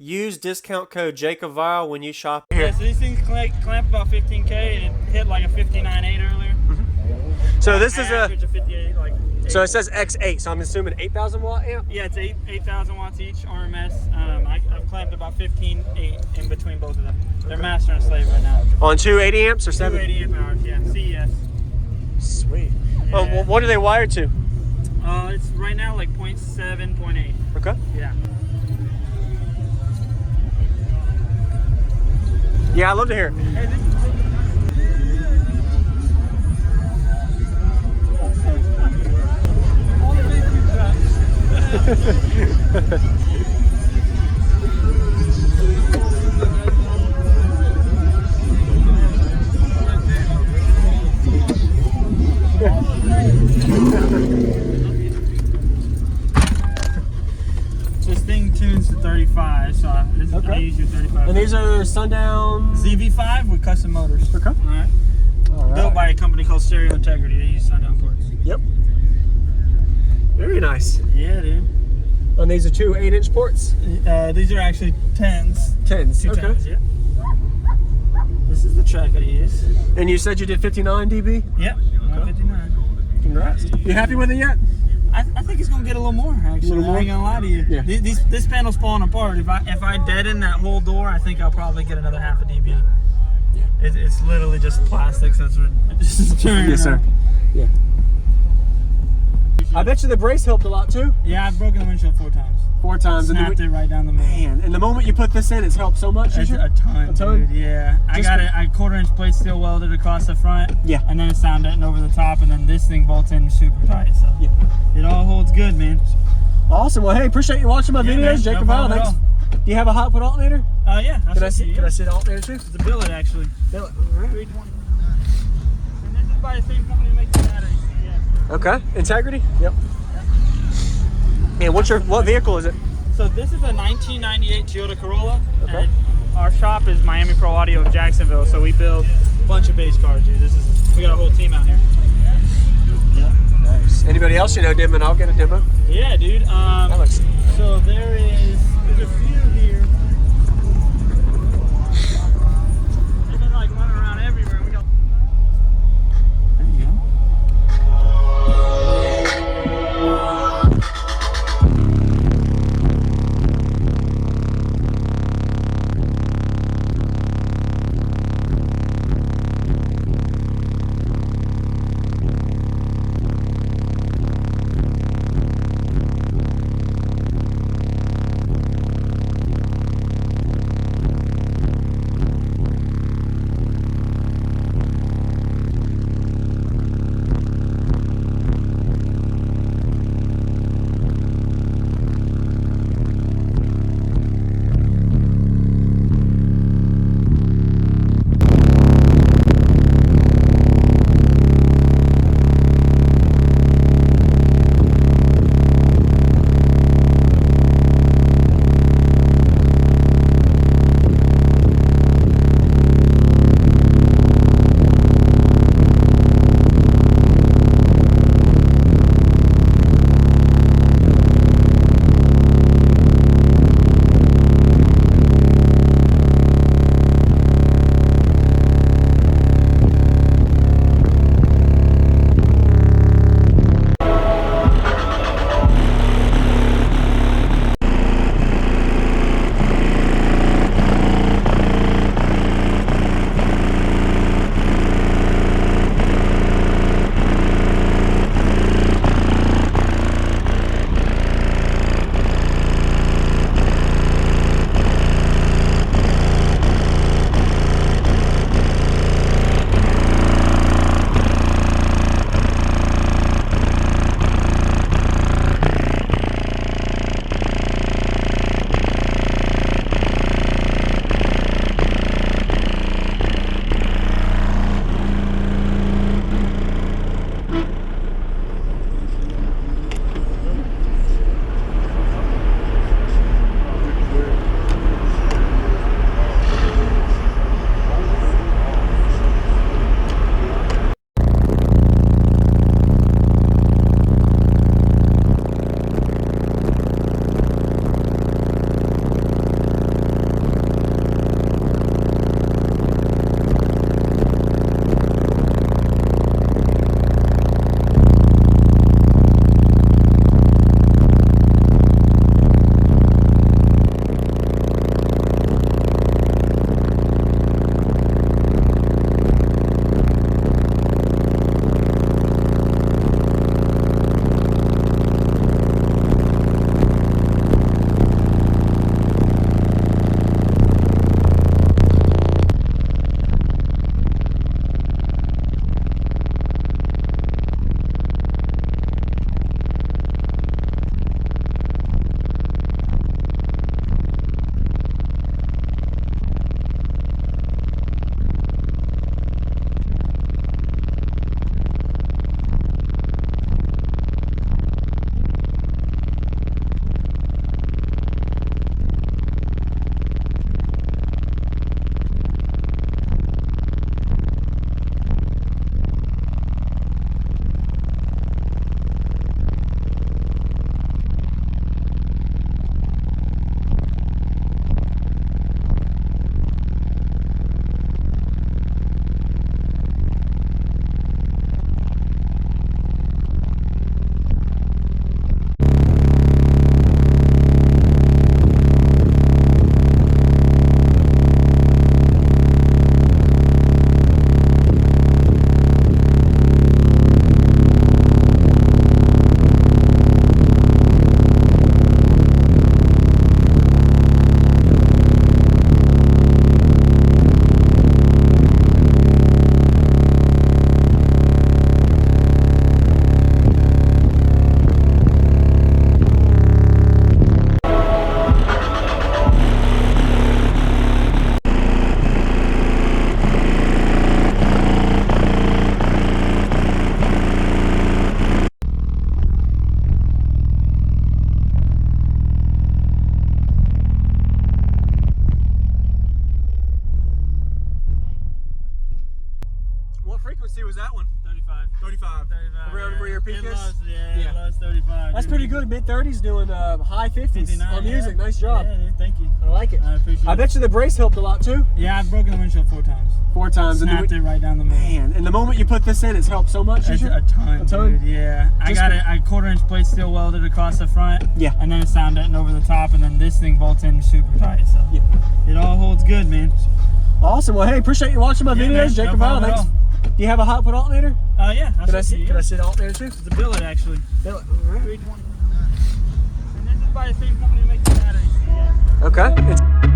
use discount code JACOBVILE when you shop here. Yeah, so these things clamp about 15K and it hit like a 59.8 earlier. So this is a, average of 58, like 8. so it says X8, so I'm assuming 8,000 watt amp? Yeah, it's 8,000 watts each, RMS. I've clamped about 15.8 in between both of them. They're master and slave right now. On 280 amps or 7? 280 amp hours, yeah, CES. Sweet. Yeah. Well, what are they wired to? It's right now like 0.7, 0.8. Okay. Yeah. Yeah, I love to hear it. Hey, all the big tracks. This thing tunes to 35, so I use your 35. And these are Sundown ZV5 with custom motors. Okay. All right. Built by a company called Stereo Integrity. They use Sundown ports. Yep. Very nice. Yeah, dude. And these are two 8-inch ports? These are actually 10s. 10s, Two okay. 10s, yeah. This is the track I use. And you said you did 59 dB? Yep, 59. Congrats. You happy with it yet? I think it's gonna get a little more, actually. A little more? I ain't gonna lie to you. Yeah. This panel's falling apart. If I deaden that whole door, I think I'll probably get another half a dB. Yeah. It's literally just plastic, so it's turning. Yes, sir. Yeah. I bet you the brace helped a lot too. Yeah, I've broken the windshield 4 times. 4 times. Snapped it right down the middle. Man, and the moment you put this in, it's helped so much. It's a ton, dude. Yeah, I got a 1/4-inch plate steel welded across the front. Yeah. And then a sound netting over the top, and then this thing bolts in super tight. So yeah, it all holds good, man. Awesome. Well, hey, appreciate you watching my videos, Jacob Vile. Thanks. Do you have a hot foot alternator? Yeah. Can I see the alternator too? It's a billet, actually. Billet. All right. 320. And this is by the same company that makes the batteries. Yeah. Okay. Integrity. Yep. And what vehicle is it? So this is a 1998 Toyota Corolla. Okay. And our shop is Miami Pro Audio of Jacksonville, so we build a bunch of bass cars, dude. We got a whole team out here. Yeah. Nice. Anybody else you know dimming? I'll get a demo. Yeah, dude. So there's a few here. They've been like running around everywhere. We got. There you go. 45. That's pretty good. Mid-30s doing high 50s 59, on music. yeah. Nice job. Yeah, dude, thank you. I like it. I appreciate it. I bet you the brace helped a lot too. Yeah, I've broken the windshield 4 times. 4 times. Snapped it right down the middle. Man, and the moment you put this in, it's helped so much. It's did you? a ton, A ton? dude. Yeah, I got it. I 1/4-inch plate steel welded across the front. Yeah. And then it's sound netting over the top, and then this thing bolts in super tight. So Yeah. it all holds good, man. Awesome. Well, hey, appreciate you watching my Yeah, man. videos. No Jacob, problem at thanks. all. Do you have a hot put alternator? Yeah. Can I sit alternator too? It's a billet, actually. Billet. All right. 320. And this is by the same company that makes the batteries. Okay.